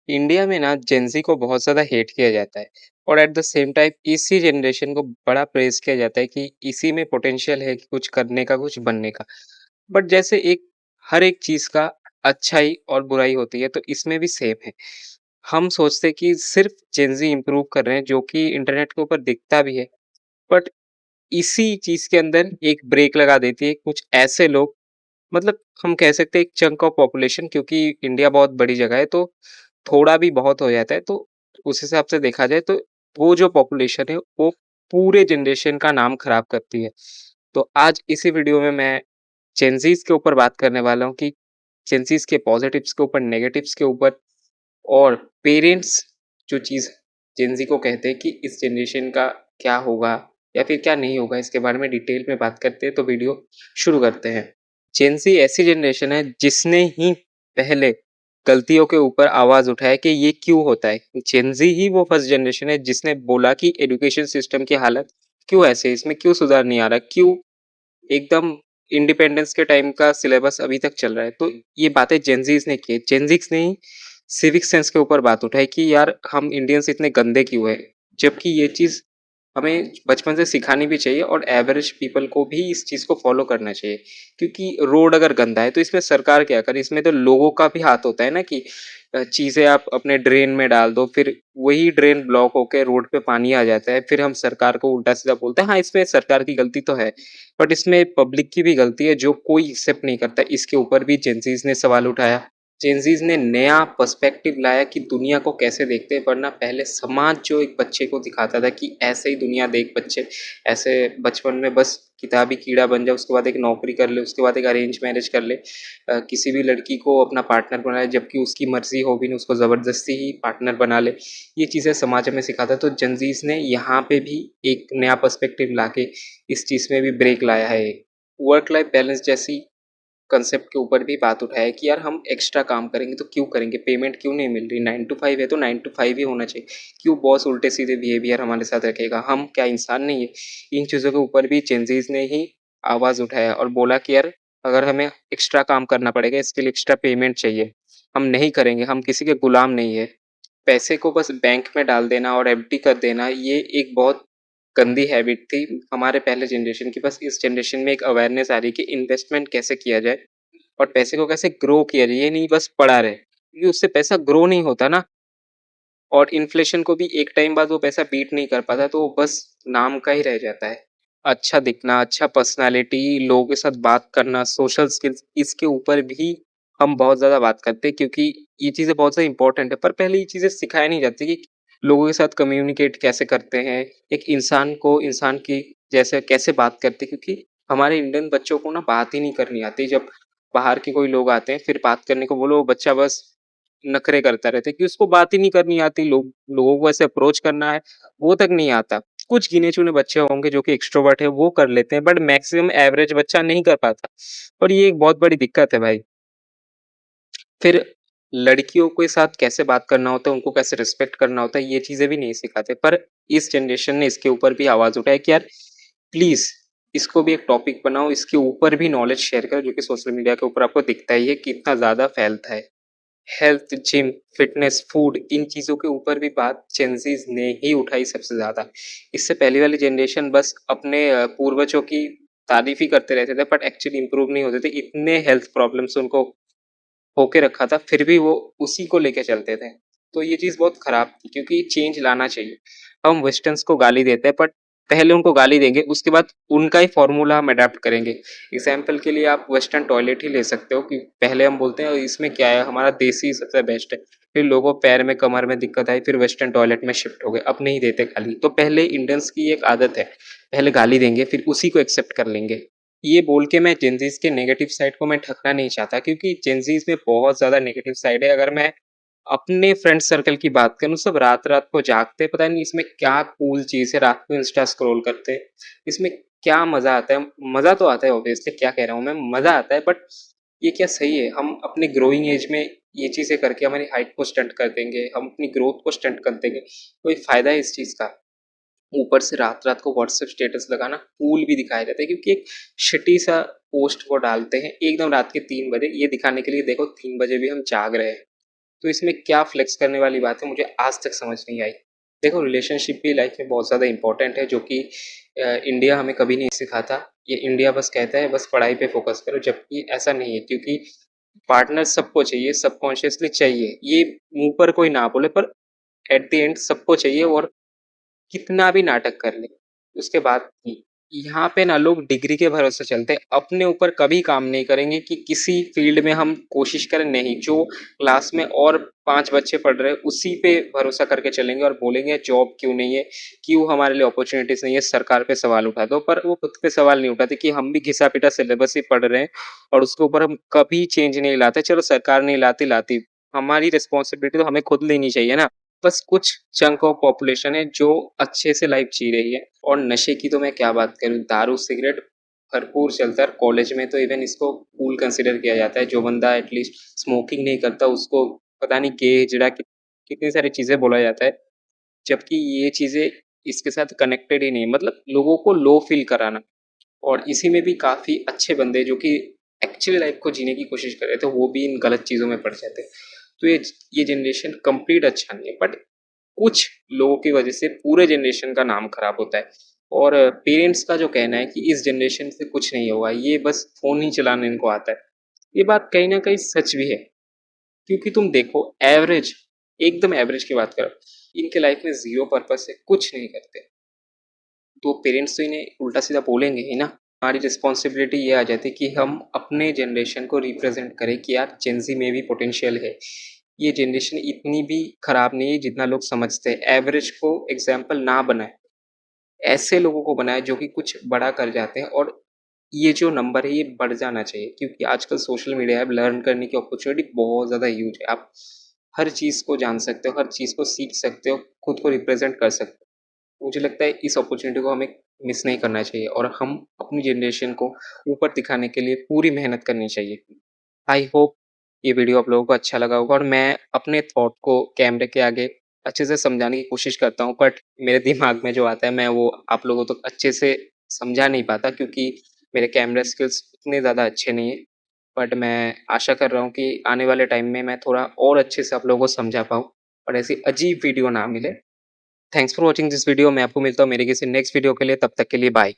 India में ना Gen Z को बहुत ज़्यादा हेट किया जाता है और एट द सेम टाइम इसी जनरेशन को बड़ा प्रेज़ किया जाता है कि इसी में पोटेंशियल है कि कुछ करने का, कुछ बनने का। बट जैसे हर एक चीज़ का अच्छाई और बुराई होती है, तो इसमें भी सेम है। हम सोचते हैं कि सिर्फ़ जेनज़ी इम्प्रूव कर रहे हैं, जो कि इंटरनेट के ऊपर दिखता भी है, बट इसी चीज़ के अंदर एक ब्रेक लगा देती है कुछ ऐसे लोग, मतलब हम कह सकते हैं एक चंक ऑफ पॉपुलेशन, क्योंकि इंडिया बहुत बड़ी जगह है, तो थोड़ा भी बहुत हो जाता है। तो उस हिसाब से देखा जाए तो वो जो पॉपुलेशन है वो पूरे जनरेशन का नाम खराब करती है। तो आज इसी वीडियो में मैं जेनज़ीज़ के ऊपर बात करने वाला हूँ कि जेनज़ीज़ के पॉजिटिव्स के ऊपर, नेगेटिव्स के ऊपर, और पेरेंट्स जो चीज़ जेनज़ी को कहते हैं कि इस जनरेशन का क्या होगा या फिर क्या नहीं होगा, इसके बारे में डिटेल में बात करते हैं। तो वीडियो शुरू करते हैं। जेनज़ी ऐसी जनरेशन है जिसने ही पहले गलतियों के ऊपर आवाज़ उठाया कि ये क्यों होता है। जेनज़ी ही वो फर्स्ट जनरेशन है जिसने बोला कि एजुकेशन सिस्टम की हालत क्यों ऐसे है, इसमें क्यों सुधार नहीं आ रहा, क्यों एकदम इंडिपेंडेंस के टाइम का सिलेबस अभी तक चल रहा है। तो ये बातें जेनज़ीज़ ने की है। जेनज़ीज़ ने ही सिविक सेंस के ऊपर बात उठाई कि यार हम इंडियंस इतने गंदे क्यों हैं? जबकि ये चीज़ हमें बचपन से सिखानी भी चाहिए और एवरेज पीपल को भी इस चीज़ को फ़ॉलो करना चाहिए। क्योंकि रोड अगर गंदा है तो इसमें सरकार क्या करे? इसमें तो लोगों का भी हाथ होता है ना कि चीज़ें आप अपने ड्रेन में डाल दो, फिर वही ड्रेन ब्लॉक होके रोड पे पानी आ जाता है, फिर हम सरकार को उल्टा-सीधा बोलते हैं। हाँ, इसमें सरकार की गलती तो है, बट इसमें पब्लिक की भी गलती है जो कोई एक्सेप्ट नहीं करता। इसके ऊपर भी जेनज़ीज़ ने सवाल उठाया। जेनज़ीज़ ने नया पर्सपेक्टिव लाया कि दुनिया को कैसे देखते हैं, वरना पहले समाज जो एक बच्चे को दिखाता था कि ऐसे ही दुनिया देख बच्चे, ऐसे बचपन में बस किताबी कीड़ा बन जाए, उसके बाद एक नौकरी कर ले, उसके बाद एक अरेंज मैरिज कर ले, किसी भी लड़की को अपना पार्टनर बना ले, जबकि उसकी मर्ज़ी हो भी नहीं, उसको ज़बरदस्ती ही पार्टनर बना ले। ये चीज़ें समाज हमें सिखाता है। तो जेनज़ीज़ ने यहाँ पे भी एक नया पर्सपेक्टिव लाके इस चीज़ में भी ब्रेक लाया है। वर्क लाइफ बैलेंस जैसी कंसेप्ट के ऊपर भी बात उठाया कि यार हम एक्स्ट्रा काम करेंगे तो क्यों करेंगे, पेमेंट क्यों नहीं मिल रही, 9 टू 5 है तो 9 टू 5 ही होना चाहिए, क्यों बॉस उल्टे सीधे बिहेवियर हमारे साथ रखेगा, हम क्या इंसान नहीं है? इन चीज़ों के ऊपर भी जेनज़ीज़ ने ही आवाज़ उठाया और बोला कि यार अगर हमें एक्स्ट्रा काम करना पड़ेगा, इसके लिए एक्स्ट्रा पेमेंट चाहिए, हम नहीं करेंगे, हम किसी के गुलाम नहीं है। पैसे को बस बैंक में डाल देना और एफडी कर देना, ये एक बहुत गंदी हैबिट थी हमारे पहले जनरेशन की। बस इस जनरेशन में एक अवेयरनेस आ रही है कि इन्वेस्टमेंट कैसे किया जाए और पैसे को कैसे ग्रो किया जाए, ये नहीं बस पड़ा रहे, क्योंकि उससे पैसा ग्रो नहीं होता ना। और इन्फ्लेशन को भी एक टाइम बाद वो पैसा बीट नहीं कर पाता, तो वो बस नाम का ही रह जाता है। अच्छा दिखना, अच्छा पर्सनैलिटी, लोगों के साथ बात करना, सोशल स्किल्स, इसके ऊपर भी हम बहुत ज़्यादा बात करते हैं, क्योंकि ये चीज़ें बहुत ज़्यादा इम्पोर्टेंट है। पर पहले ये चीज़ें सिखाई नहीं जाती कि लोगों के साथ कम्युनिकेट कैसे करते हैं, एक इंसान को इंसान की जैसे कैसे बात करते हैं, क्योंकि हमारे इंडियन बच्चों को ना बात ही नहीं करनी आती। जब बाहर के कोई लोग आते हैं, फिर बात करने को बोलो, वो बच्चा बस नखरे करता रहता है कि उसको बात ही नहीं करनी आती, लोगों को ऐसे अप्रोच करना है, वो तक नहीं आता। कुछ गिने-चुने बच्चे होंगे जो कि एक्सट्रोवर्ट है, वो कर लेते हैं, बट मैक्सिमम एवरेज बच्चा नहीं कर पाता और ये एक बहुत बड़ी दिक्कत है भाई। फिर लड़कियों के साथ कैसे बात करना होता है, उनको कैसे रिस्पेक्ट करना होता है, ये चीज़ें भी नहीं सिखाते। पर इस जनरेशन ने इसके ऊपर भी आवाज़ उठाई कि यार प्लीज़ इसको भी एक टॉपिक बनाओ, इसके ऊपर भी नॉलेज शेयर करो, जो कि सोशल मीडिया के ऊपर आपको दिखता ही है कितना ज़्यादा फैलता है। हेल्थ, जिम, फिटनेस, फूड, इन चीज़ों के ऊपर भी बात जेनज़ीज़ ने ही उठाई सबसे ज़्यादा। इससे पहले वाली जनरेशन बस अपने पूर्वजों की तारीफ़ ही करते रहते थे, बट एक्चुअली इम्प्रूव नहीं होते थे। इतने हेल्थ प्रॉब्लम्स उनको होके रखा था, फिर भी वो उसी को लेके चलते थे। तो ये चीज़ बहुत खराब थी, क्योंकि चेंज लाना चाहिए। हम वेस्टर्न्स को गाली देते हैं, बट पहले उनको गाली देंगे, उसके बाद उनका ही फ़ॉर्मूला हम अडॉप्ट करेंगे। एग्ज़ाम्पल के लिए आप वेस्टर्न टॉयलेट ही ले सकते हो कि पहले हम बोलते हैं इसमें क्या है, हमारा देसी सबसे बेस्ट है। फिर लोगों को पैर में, कमर में दिक्कत आई, फिर वेस्टर्न टॉयलेट में शिफ्ट हो गए, अब नहीं देते गाली। तो पहले इंडियंस की एक आदत है, पहले गाली देंगे, फिर उसी को एक्सेप्ट कर लेंगे। ये बोल के मैं जेनज़ीज़ के नेगेटिव साइड को मैं ठगना नहीं चाहता, क्योंकि जेनज़ीज़ में बहुत ज़्यादा नेगेटिव साइड है। अगर मैं अपने फ्रेंड सर्कल की बात करूँ, सब रात-रात को जागते हैं, पता नहीं इसमें क्या कूल चीज़ है, रात को इंस्टा स्क्रॉल करते हैं। इसमें क्या मज़ा आता है? मज़ा तो आता है ऑब्वियसली, क्या कह रहा हूँ मैं, मज़ा आता है, बट ये क्या सही है? हम अपने ग्रोइंग एज में ये चीज़ें करके हमारी हाइट को स्टंट कर देंगे, हम अपनी ग्रोथ को स्टंट कर देंगे। कोई फ़ायदा है इस चीज़ का? ऊपर से रात-रात को व्हाट्सएप स्टेटस लगाना कूल भी दिखाया जाता है, क्योंकि एक शिटी सा पोस्ट वो डालते हैं एकदम रात के 3 बजे, ये दिखाने के लिए देखो 3 बजे भी हम जाग रहे हैं। तो इसमें क्या फ्लेक्स करने वाली बात है मुझे आज तक समझ नहीं आई। देखो रिलेशनशिप भी लाइफ में बहुत ज़्यादा इम्पोर्टेंट है जो कि इंडिया हमें कभी नहीं सिखाता। ये इंडिया बस कहता है बस पढ़ाई पे फ़ोकस करो, जबकि ऐसा नहीं है क्योंकि पार्टनर सबको चाहिए, सबकॉन्शियसली चाहिए। ये मुँह पर कोई ना बोले पर एट द एंड सबको चाहिए और कितना भी नाटक कर ले, उसके बाद भी यहाँ पे ना लोग डिग्री के भरोसे चलते हैं, अपने ऊपर कभी काम नहीं करेंगे कि किसी फील्ड में हम कोशिश करें नहीं, जो क्लास में और 5 बच्चे पढ़ रहे हैं, उसी पे भरोसा करके चलेंगे और बोलेंगे जॉब क्यों नहीं है, क्यों हमारे लिए अपॉर्च्युनिटीज़ नहीं है, सरकार पे सवाल उठा दो। पर वो खुद पे सवाल नहीं उठाते कि हम भी घिसा-पिटा सिलेबस ही पढ़ रहे हैं और उसके ऊपर हम कभी चेंज नहीं लाते। चलो सरकार नहीं लाती, लाती, हमारी रिस्पॉन्सिबिलिटी तो हमें खुद लेनी चाहिए ना। बस कुछ चंक ऑफ पॉपुलेशन है जो अच्छे से लाइफ जी रही है और नशे की तो मैं क्या बात करूँ, दारू सिगरेट भरपूर चलता है। कॉलेज में तो इवन इसको कूल कंसिडर किया जाता है, जो बंदा एटलीस्ट स्मोकिंग नहीं करता उसको पता नहीं गे हिजड़ा कितनी सारी चीज़ें बोला जाता है, जबकि ये चीज़ें इसके साथ कनेक्टेड ही नहीं है। मतलब लोगों को लो फील कराना और इसी में भी काफ़ी अच्छे बंदे जो कि एक्चुअली लाइफ को जीने की कोशिश कर रहे थे, वो भी इन गलत चीज़ों में पड़ जाते हैं। तो ये जनरेशन कंप्लीट अच्छा नहीं है, बट कुछ लोगों की वजह से पूरे जनरेशन का नाम खराब होता है। और पेरेंट्स का जो कहना है कि इस जनरेशन से कुछ नहीं होगा, ये बस फ़ोन ही चलाना इनको आता है। ये बात कहीं न कहीं सच भी है, क्योंकि तुम देखो एवरेज, एकदम एवरेज की बात करो, इनके लाइफ में ज़ीरो पर्पस है, कुछ नहीं करते। तो पेरेंट्स तो इन्हें उल्टा-सीधा बोलेंगे ही ना। हमारी रिस्पॉन्सिबिलिटी ये आ जाती है कि हम अपने जनरेशन को रिप्रेज़ेंट करें कि यार जेन ज़ी में भी पोटेंशियल है। ये जनरेशन इतनी भी खराब नहीं है जितना लोग समझते हैं। एवरेज को एग्ज़ाम्पल ना बनाएँ। ऐसे लोगों को बनाएँ जो कि कुछ बड़ा कर जाते हैं और ये जो नंबर है ये बढ़ जाना चाहिए, क्योंकि आजकल सोशल मीडिया है, लर्न करने की अपॉर्च्युनिटी बहुत ज़्यादा ह्यूज है। आप हर चीज़ को जान सकते हो, हर चीज़ को सीख सकते हो, खुद को रिप्रेज़ेंट कर सकते हो। मुझे लगता है इस अपॉर्च्युनिटी को हमें मिस नहीं करना चाहिए और हम अपनी जनरेशन को ऊपर दिखाने के लिए पूरी मेहनत करनी चाहिए। आई होप ये वीडियो आप लोगों को अच्छा लगा होगा और मैं अपने थॉट को कैमरे के आगे अच्छे से समझाने की कोशिश करता हूँ, बट मेरे दिमाग में जो आता है मैं वो आप लोगों तक अच्छे से समझा नहीं पाता क्योंकि मेरे कैमरा स्किल्स उतने ज़्यादा अच्छे नहीं हैं। बट मैं आशा कर रहा हूँ कि आने वाले टाइम में मैं थोड़ा और अच्छे से आप लोगों को समझा पाऊँ और ऐसी अजीब वीडियो ना मिले। Thanks for watching this video. मैं आपको मिलता हूँ मेरे किसी नेक्स्ट वीडियो के लिए, तब तक के लिए बाय।